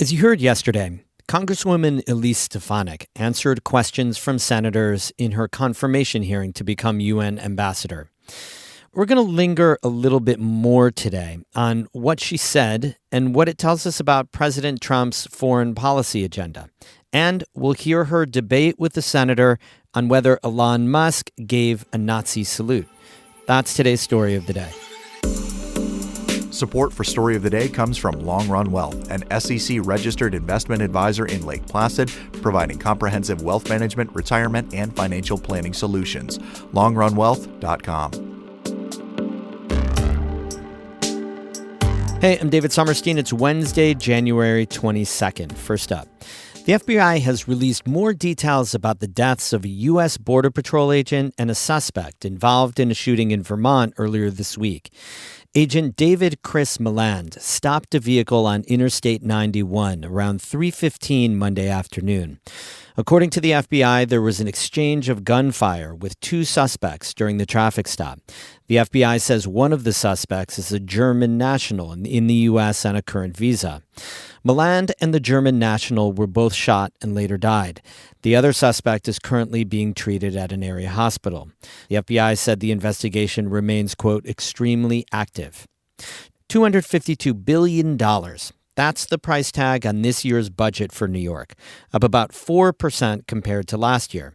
As you heard yesterday, Congresswoman Elise Stefanik answered questions from senators in her confirmation hearing to become UN ambassador. We're going to linger a little bit more today on what she said and what it tells us about President Trump's foreign policy agenda. And we'll hear her debate with the senator on whether Elon Musk gave a Nazi salute. That's today's story of the day. Support for Story of the Day comes from Long Run Wealth, an SEC-registered investment advisor in Lake Placid, providing comprehensive wealth management, retirement, and financial planning solutions. LongRunWealth.com. Hey, I'm David Sommerstein. It's Wednesday, January 22nd. First up, the FBI has released more details about the deaths of a U.S. Border Patrol agent and a suspect involved in a shooting in Vermont earlier this week. Agent David Chris Milland stopped a vehicle on Interstate 91 around 3:15 Monday afternoon. According to the FBI, there was an exchange of gunfire with two suspects during the traffic stop. The FBI says one of the suspects is a German national in the U.S. on a current visa. Milland and the German national were both shot and later died. The other suspect is currently being treated at an area hospital. The FBI said the investigation remains, quote, extremely active. $252 billion. That's the price tag on this year's budget for New York, up about 4% compared to last year.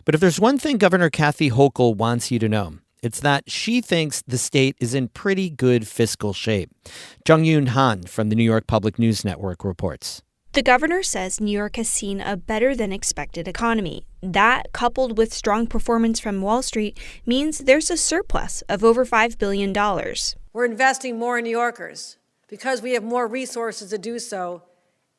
But if there's one thing Governor Kathy Hochul wants you to know, it's that she thinks the state is in pretty good fiscal shape. Jung-Yoon Han from the New York Public News Network reports. The governor says New York has seen a better-than-expected economy. That, coupled with strong performance from Wall Street, means there's a surplus of over $5 billion. We're investing more in New Yorkers because we have more resources to do so,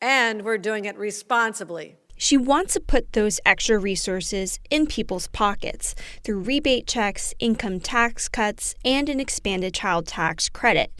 and we're doing it responsibly. She wants to put those extra resources in people's pockets through rebate checks, income tax cuts, and an expanded child tax credit.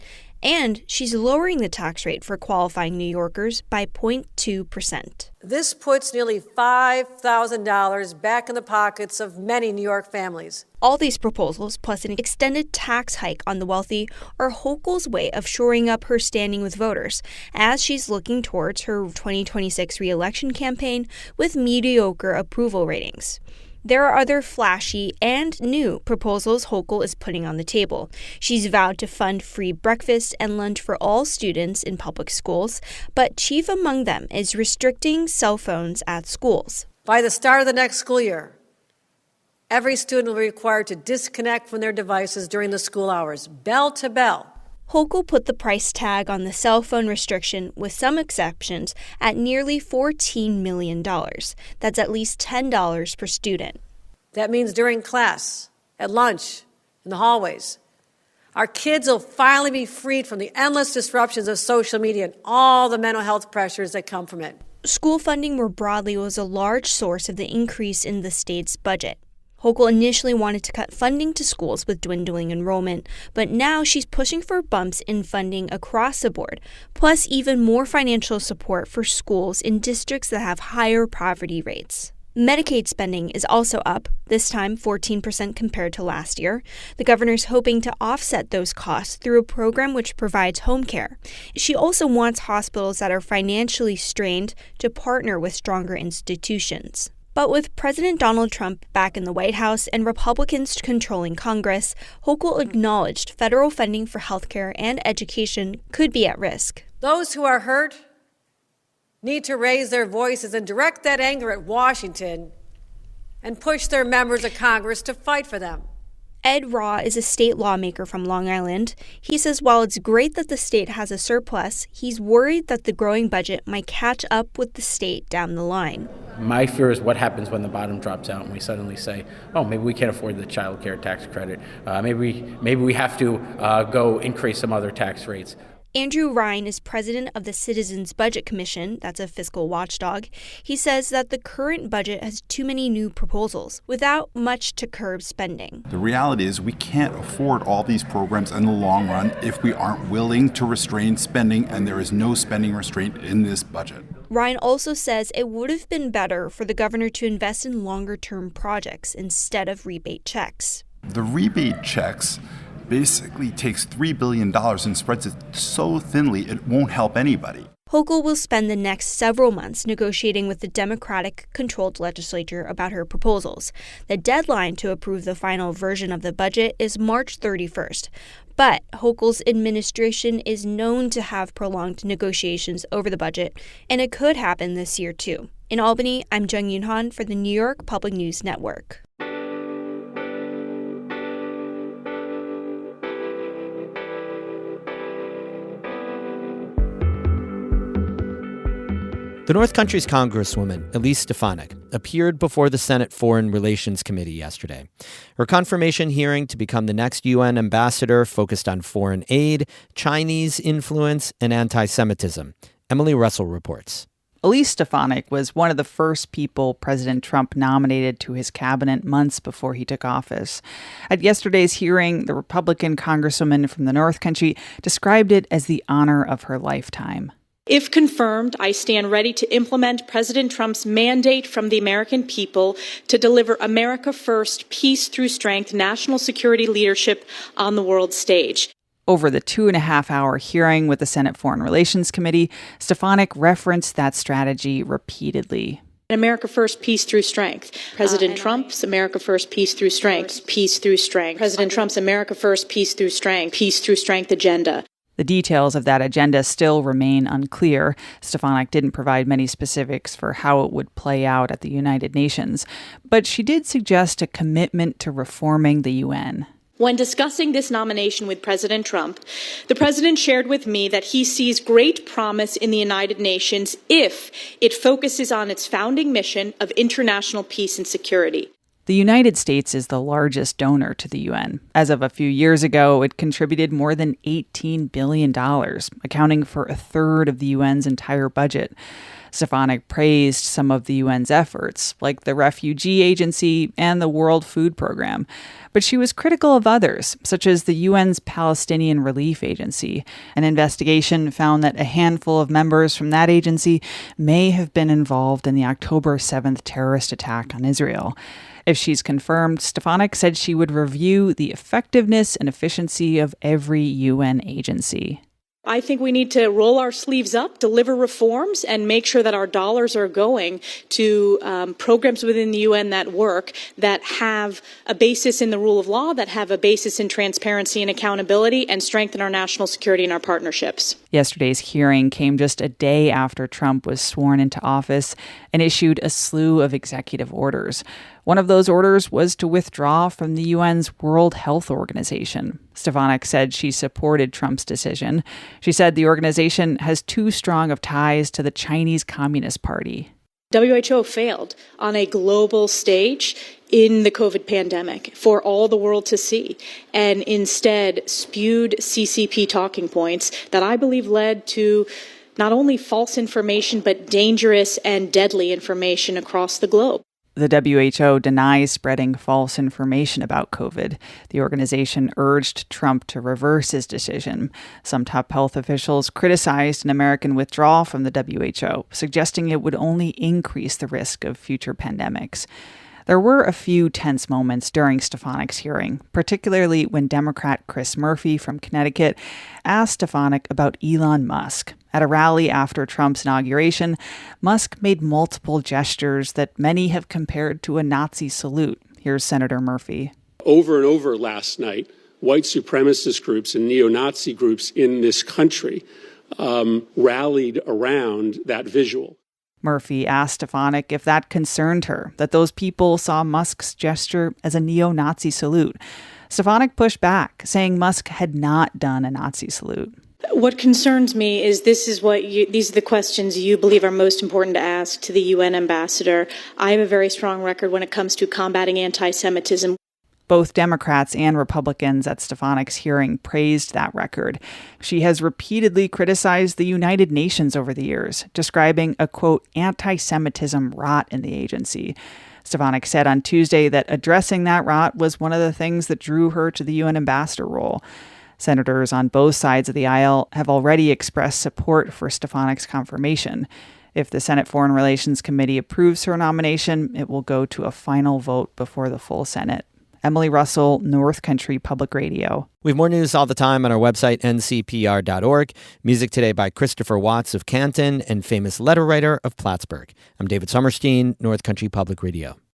And she's lowering the tax rate for qualifying New Yorkers by 0.2%. This puts nearly $5,000 back in the pockets of many New York families. All these proposals, plus an extended tax hike on the wealthy, are Hochul's way of shoring up her standing with voters as she's looking towards her 2026 re-election campaign with mediocre approval ratings. There are other flashy and new proposals Hochul is putting on the table. She's vowed to fund free breakfast and lunch for all students in public schools, but chief among them is restricting cell phones at schools. By the start of the next school year, every student will be required to disconnect from their devices during the school hours, bell to bell. Hochul put the price tag on the cell phone restriction, with some exceptions, at nearly $14 million. That's at least $10 per student. That means during class, at lunch, in the hallways. Our kids will finally be freed from the endless disruptions of social media and all the mental health pressures that come from it. School funding more broadly was a large source of the increase in the state's budget. Hochul initially wanted to cut funding to schools with dwindling enrollment, but now she's pushing for bumps in funding across the board, plus even more financial support for schools in districts that have higher poverty rates. Medicaid spending is also up, this time 14% compared to last year. The governor's hoping to offset those costs through a program which provides home care. She also wants hospitals that are financially strained to partner with stronger institutions. But with President Donald Trump back in the White House and Republicans controlling Congress, Hochul acknowledged federal funding for healthcare and education could be at risk. Those who are hurt need to raise their voices and direct that anger at Washington and push their members of Congress to fight for them. Ed Raw is a state lawmaker from Long Island. He says while it's great that the state has a surplus, he's worried that the growing budget might catch up with the state down the line. My fear is what happens when the bottom drops out and we suddenly say, oh, maybe we can't afford the child care tax credit. Maybe we have to go increase some other tax rates. Andrew Ryan is president of the Citizens Budget Commission, that's a fiscal watchdog. He says that the current budget has too many new proposals without much to curb spending. The reality is we can't afford all these programs in the long run if we aren't willing to restrain spending, and there is no spending restraint in this budget. Ryan also says it would have been better for the governor to invest in longer-term projects instead of rebate checks. The rebate checks basically takes $3 billion and spreads it so thinly it won't help anybody. Hochul will spend the next several months negotiating with the Democratic-controlled legislature about her proposals. The deadline to approve the final version of the budget is March 31st. But Hochul's administration is known to have prolonged negotiations over the budget, and it could happen this year, too. In Albany, I'm Jung Yoon Han for the New York Public News Network. The North Country's Congresswoman Elise Stefanik appeared before the Senate Foreign Relations Committee yesterday. Her confirmation hearing to become the next UN ambassador focused on foreign aid, Chinese influence, and anti-Semitism. Emily Russell reports. Elise Stefanik was one of the first people President Trump nominated to his cabinet months before he took office. At yesterday's hearing, the Republican Congresswoman from the North Country described it as the honor of her lifetime. If confirmed, I stand ready to implement President Trump's mandate from the American people to deliver America First, peace through strength, national security leadership on the world stage. Over the 2.5-hour hearing with the Senate Foreign Relations Committee, Stefanik referenced that strategy repeatedly. America First, peace through strength. President Trump's America First, peace through strength, peace through strength. President Trump's America First, peace through strength agenda. The details of that agenda still remain unclear. Stefanik didn't provide many specifics for how it would play out at the United Nations, but she did suggest a commitment to reforming the UN. When discussing this nomination with President Trump, the president shared with me that he sees great promise in the United Nations if it focuses on its founding mission of international peace and security. The United States is the largest donor to the UN. As of a few years ago, it contributed more than $18 billion, accounting for a third of the UN's entire budget. Stefanik praised some of the UN's efforts, like the Refugee Agency and the World Food Program. But she was critical of others, such as the UN's Palestinian Relief Agency. An investigation found that a handful of members from that agency may have been involved in the October 7th terrorist attack on Israel. If she's confirmed, Stefanik said she would review the effectiveness and efficiency of every UN agency. I think we need to roll our sleeves up, deliver reforms, and make sure that our dollars are going to programs within the UN that work, that have a basis in the rule of law, that have a basis in transparency and accountability, and strengthen our national security and our partnerships. Yesterday's hearing came just a day after Trump was sworn into office and issued a slew of executive orders. One of those orders was to withdraw from the UN's World Health Organization. Stefanik said she supported Trump's decision. She said the organization has too strong of ties to the Chinese Communist Party. WHO failed on a global stage in the COVID pandemic for all the world to see, and instead spewed CCP talking points that I believe led to not only false information, but dangerous and deadly information across the globe. The WHO denies spreading false information about COVID. The organization urged Trump to reverse his decision. Some top health officials criticized an American withdrawal from the WHO, suggesting it would only increase the risk of future pandemics. There were a few tense moments during Stefanik's hearing, particularly when Democrat Chris Murphy from Connecticut asked Stefanik about Elon Musk. At a rally after Trump's inauguration, Musk made multiple gestures that many have compared to a Nazi salute. Here's Senator Murphy. Over and over last night, white supremacist groups and neo-Nazi groups in this country rallied around that visual. Murphy asked Stefanik if that concerned her, that those people saw Musk's gesture as a neo-Nazi salute. Stefanik pushed back, saying Musk had not done a Nazi salute. What concerns me is these are the questions you believe are most important to ask to the UN ambassador. I have a very strong record when it comes to combating anti-Semitism. Both Democrats and Republicans at Stefanik's hearing praised that record. She has repeatedly criticized the United Nations over the years, describing a, quote, anti-Semitism rot in the agency. Stefanik said on Tuesday that addressing that rot was one of the things that drew her to the UN ambassador role. Senators on both sides of the aisle have already expressed support for Stefanik's confirmation. If the Senate Foreign Relations Committee approves her nomination, it will go to a final vote before the full Senate. Emily Russell, North Country Public Radio. We have more news all the time on our website, ncpr.org. Music today by Christopher Watts of Canton and famous letter writer of Plattsburgh. I'm David Sommerstein, North Country Public Radio.